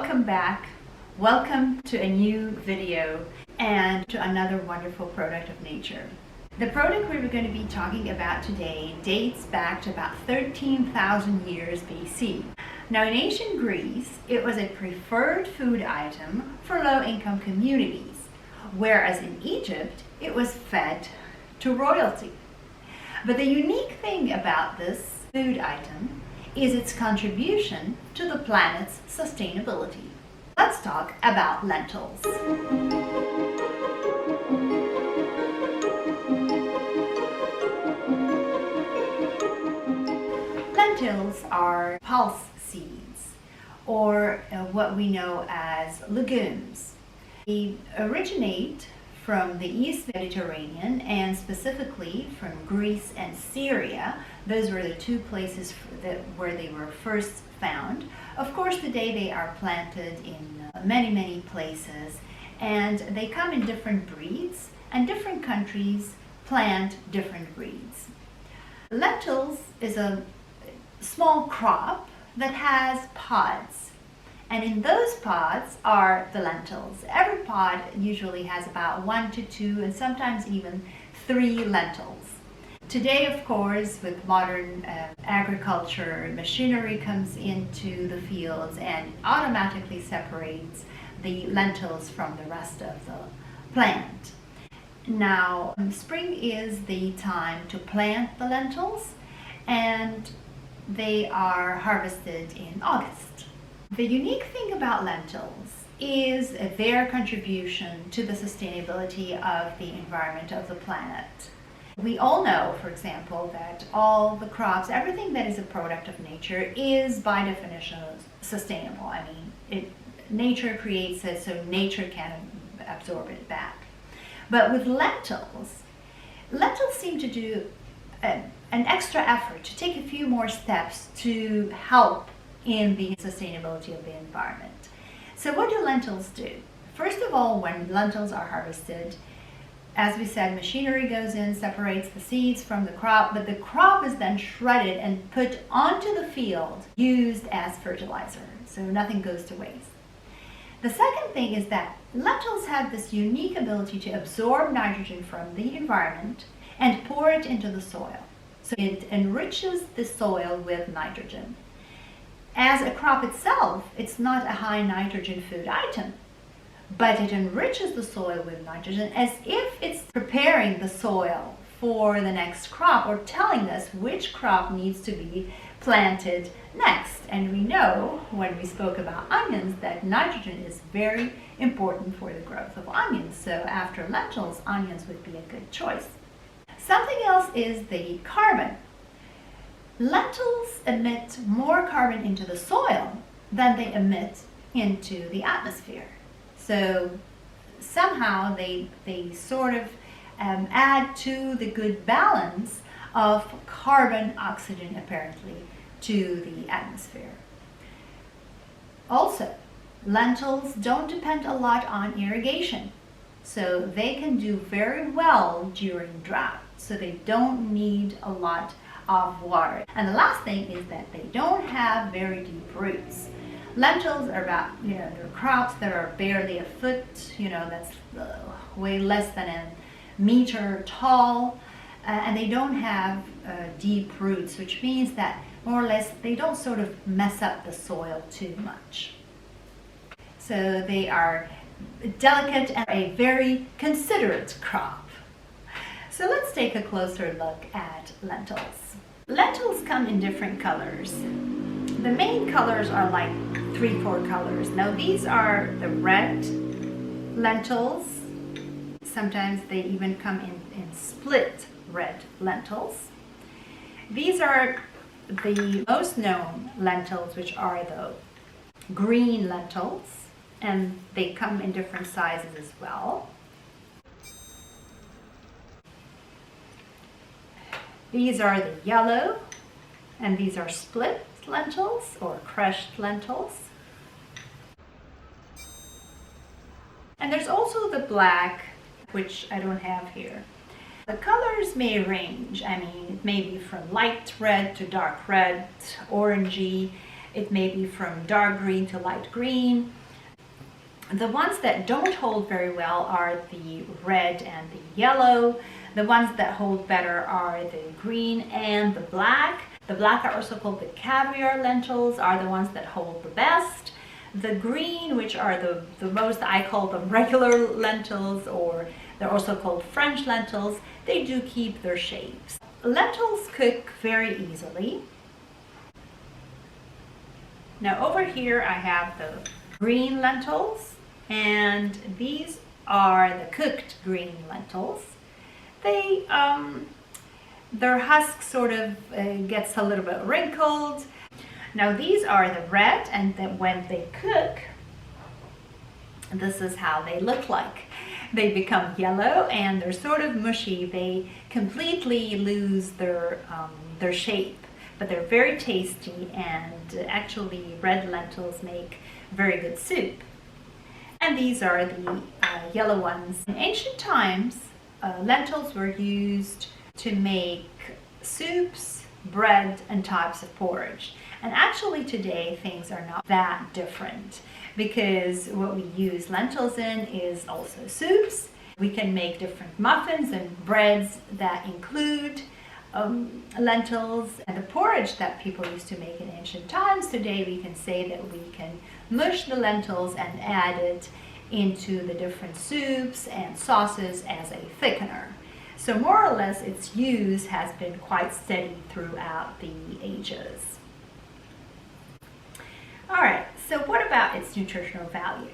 Welcome back. Welcome to a new video and to another wonderful product of nature. The product we're going to be talking about today dates back to about 13,000 years BC. Now in ancient Greece, it was a preferred food item for low-income communities, whereas in Egypt, it was fed to royalty. But the unique thing about this food item is its contribution to the planet's sustainability. Let's talk about lentils. Lentils are pulse seeds, or what we know as legumes. They originate from the East Mediterranean and specifically from Greece and Syria. Those were the two places where they were first found. Of course, today they are planted in many places, and they come in different breeds, and different countries plant different breeds. Lentils is a small crop that has pods, and in those pods are the lentils. Every pod usually has about 1 to 2 and sometimes even 3 lentils. Today, of course, with modern agriculture, machinery comes into the fields and automatically separates the lentils from the rest of the plant. Now, spring is the time to plant the lentils, and they are harvested in August. The unique thing about lentils is their contribution to the sustainability of the environment of the planet. We all know, for example, that all the crops, everything that is a product of nature is by definition sustainable. I mean, nature creates it, so nature can absorb it back. But with lentils seem to do an extra effort to take a few more steps to help in the sustainability of the environment. So what do lentils do? First of all, when lentils are harvested, as we said, machinery goes in, separates the seeds from the crop, but the crop is then shredded and put onto the field, used as fertilizer, so nothing goes to waste. The second thing is that lentils have this unique ability to absorb nitrogen from the environment and pour it into the soil. So it enriches the soil with nitrogen. As a crop itself, it's not a high nitrogen food item, but it enriches the soil with nitrogen as if it's preparing the soil for the next crop, or telling us which crop needs to be planted next. And we know when we spoke about onions that nitrogen is very important for the growth of onions. So after lentils, onions would be a good choice. Something else is the carbon. Lentils emit more carbon into the soil than they emit into the atmosphere. So somehow they sort of add to the good balance of carbon, oxygen apparently, to the atmosphere. Also, lentils don't depend a lot on irrigation. So they can do very well during drought. So they don't need a lot of water. And the last thing is that they don't have very deep roots. Lentils are about, they're crops that are barely a foot, that's way less than a meter tall, and they don't have deep roots, which means that more or less they don't sort of mess up the soil too much. So they are delicate and a very considerate crop. So let's take a closer look at lentils. Lentils come in different colors. The main colors are like 3-4 colors. Now these are the red lentils. Sometimes they even come in split red lentils. These are the most known lentils, which are the green lentils, and they come in different sizes as well. These are the yellow, and these are split lentils or crushed lentils. And there's also the black, which I don't have here. The colors may range. I mean, it may be from light red to dark red, orangey. It may be from dark green to light green. The ones that don't hold very well are the red and the yellow. The ones that hold better are the green and the black. The black are also called the caviar lentils, are the ones that hold the best. The green, which are the most, I call them regular lentils, or they're also called French lentils, they do keep their shapes. Lentils cook very easily. Now over here I have the green lentils, and these are the cooked green lentils. Their husk sort of gets a little bit wrinkled. Now these are the red, and then when they cook, this is how they look like. They become yellow and they're sort of mushy. They completely lose their shape, but they're very tasty, and actually red lentils make very good soup. And these are the yellow ones. In ancient times, lentils were used to make soups, bread, and types of porridge. And actually today things are not that different, because what we use lentils in is also soups. We can make different muffins and breads that include lentils. And the porridge that people used to make in ancient times, today we can say that we can mush the lentils and add it into the different soups and sauces as a thickener. So more or less its use has been quite steady throughout the ages. All right, so what about its nutritional value?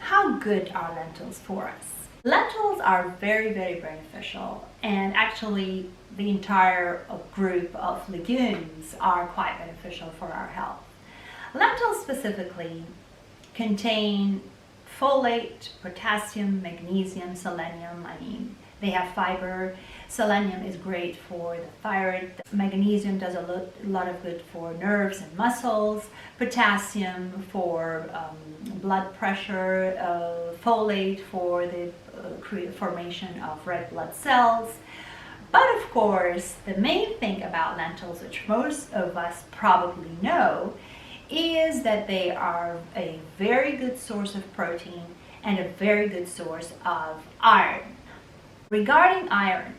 How good are lentils for us? Lentils are very, very beneficial, and actually the entire group of legumes are quite beneficial for our health. Lentils specifically contain folate, potassium, magnesium, selenium. They have fiber. Selenium is great for the thyroid. Magnesium does a lot of good for nerves and muscles. Potassium for blood pressure. Folate for the formation of red blood cells. But of course, the main thing about lentils, which most of us probably know, is that they are a very good source of protein and a very good source of iron. Regarding iron,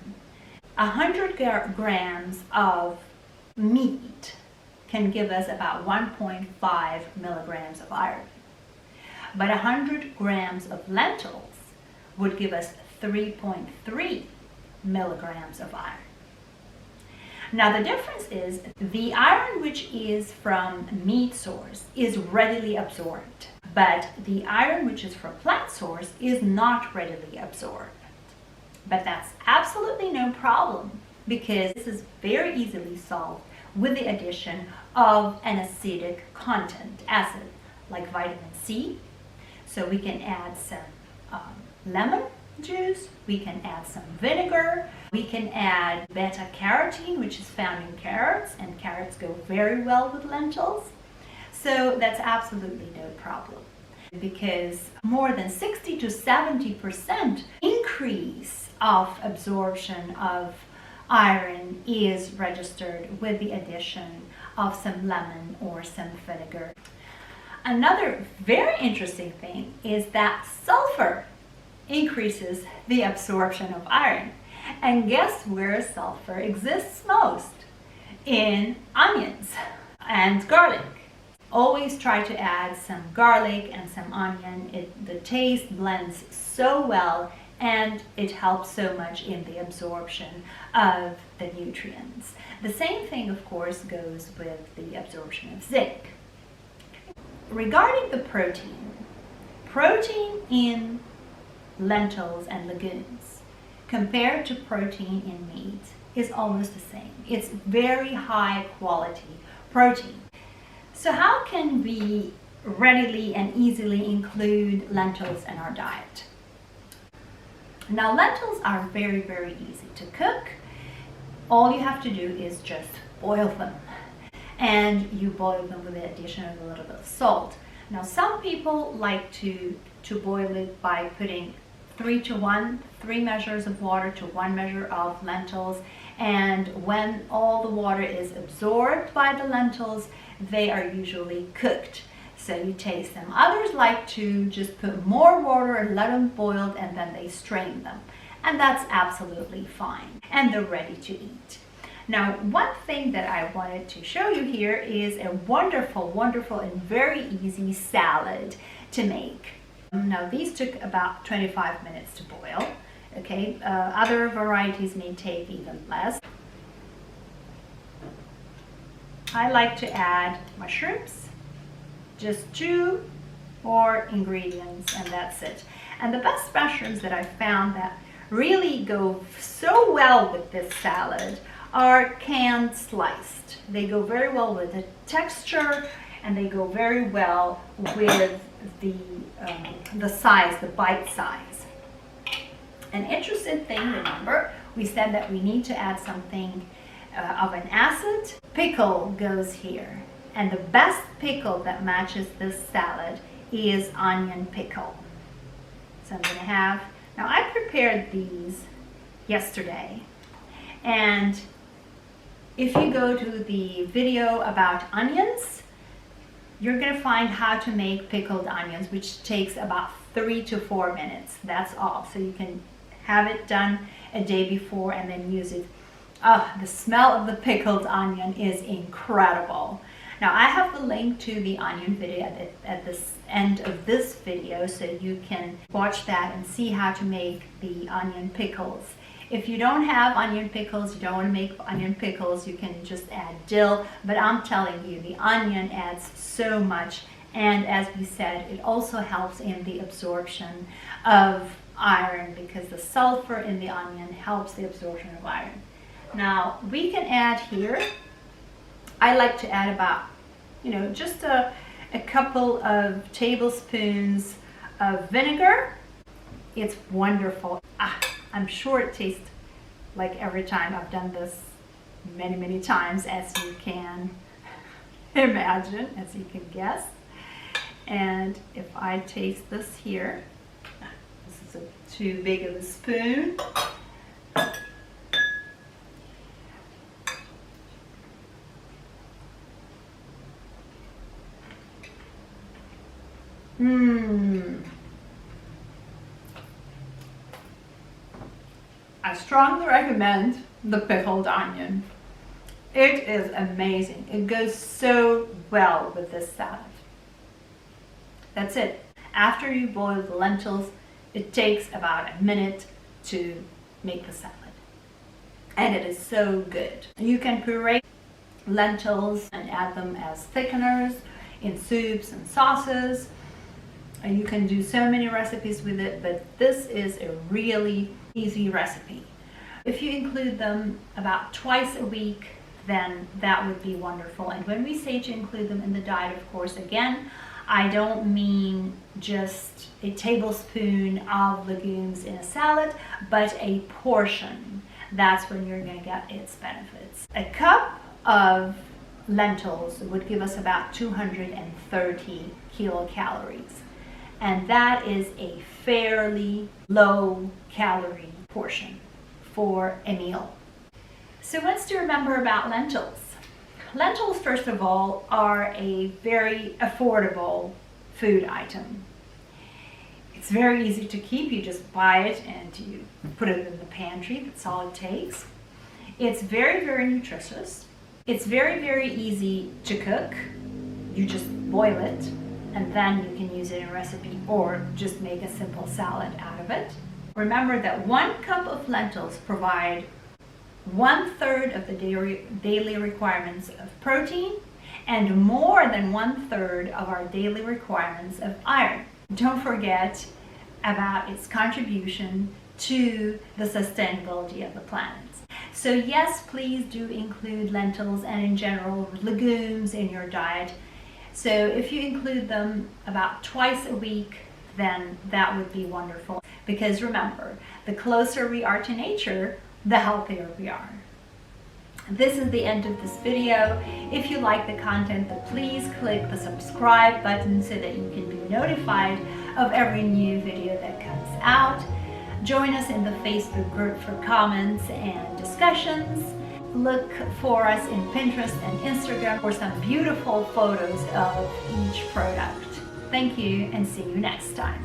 100 grams of meat can give us about 1.5 milligrams of iron. But 100 grams of lentils would give us 3.3 milligrams of iron. Now the difference is the iron which is from meat source is readily absorbed, but the iron which is from plant source is not readily absorbed. But that's absolutely no problem, because this is very easily solved with the addition of an acidic content acid like vitamin C. So we can add some lemon juice, we can add some vinegar, we can add beta carotene, which is found in carrots, and carrots go very well with lentils. So that's absolutely no problem, because more than 60 to 70% increase of absorption of iron is registered with the addition of some lemon or some vinegar. Another very interesting thing is that sulfur increases the absorption of iron. And guess where sulfur exists most? In onions and garlic. Always try to add some garlic and some onion. The taste blends so well, and it helps so much in the absorption of the nutrients. The same thing, of course, goes with the absorption of zinc. Regarding the protein in lentils and legumes compared to protein in meat is almost the same. It's very high quality protein. So how can we readily and easily include lentils in our diet? Now lentils are very, very easy to cook. All you have to do is just boil them. And you boil them with the addition of a little bit of salt. Now some people like to boil it by putting 3 to 1, 3 measures of water to 1 measure of lentils. And when all the water is absorbed by the lentils, they are usually cooked. So you taste them. Others like to just put more water and let them boil, and then they strain them. And that's absolutely fine. And they're ready to eat. Now, one thing that I wanted to show you here is a wonderful, wonderful and very easy salad to make. Now, these took about 25 minutes to boil. Okay, other varieties may take even less. I like to add mushrooms, just 2 more ingredients, and that's it. And the best mushrooms that I found that really go so well with this salad are canned sliced. They go very well with the texture, and they go very well with the size, the bite size. An interesting thing, remember, we said that we need to add something of an acid. Pickle goes here. And the best pickle that matches this salad is onion pickle. So I'm going to have, now I prepared these yesterday. And if you go to the video about onions, you're going to find how to make pickled onions, which takes about 3 to 4 minutes. That's all. So you can have it done a day before and then use it. Oh, the smell of the pickled onion is incredible. Now I have the link to the onion video at the end of this video, so you can watch that and see how to make the onion pickles. If you don't have onion pickles, you don't want to make onion pickles, you can just add dill. But I'm telling you, the onion adds so much. And as we said, it also helps in the absorption of iron, because the sulfur in the onion helps the absorption of iron. Now we can add here, I like to add about, just a couple of tablespoons of vinegar. It's wonderful. I'm sure it tastes like every time. I've done this many, many times, as you can imagine, as you can guess. And if I taste this here, this is too big of a spoon. I strongly recommend the pickled onion. It is amazing. It goes so well with this salad. That's it. After you boil the lentils, it takes about a minute to make the salad. And it is so good. You can puree lentils and add them as thickeners in soups and sauces. And you can do so many recipes with it, but this is a really easy recipe. If you include them about twice a week, then that would be wonderful. And when we say to include them in the diet, of course, again, I don't mean just a tablespoon of legumes in a salad, but a portion. That's when you're going to get its benefits. A cup of lentils would give us about 230 kilocalories. And that is a fairly low calorie portion for a meal. So what's to remember about lentils? Lentils, first of all, are a very affordable food item. It's very easy to keep. You just buy it and you put it in the pantry. That's all it takes. It's very, very nutritious. It's very, very easy to cook. You just boil it, and then you can use it in a recipe or just make a simple salad out of it. Remember that 1 cup of lentils provide 1/3 of the daily requirements of protein and more than 1/3 of our daily requirements of iron. Don't forget about its contribution to the sustainability of the planet. So yes, please do include lentils and in general legumes in your diet. So if you include them about twice a week, then that would be wonderful. Because remember, the closer we are to nature, the healthier we are. This is the end of this video. If you like the content, then please click the subscribe button so that you can be notified of every new video that comes out. Join us in the Facebook group for comments and discussions. look for us in Pinterest and Instagram for some beautiful photos of each product. Thank you and see you next time.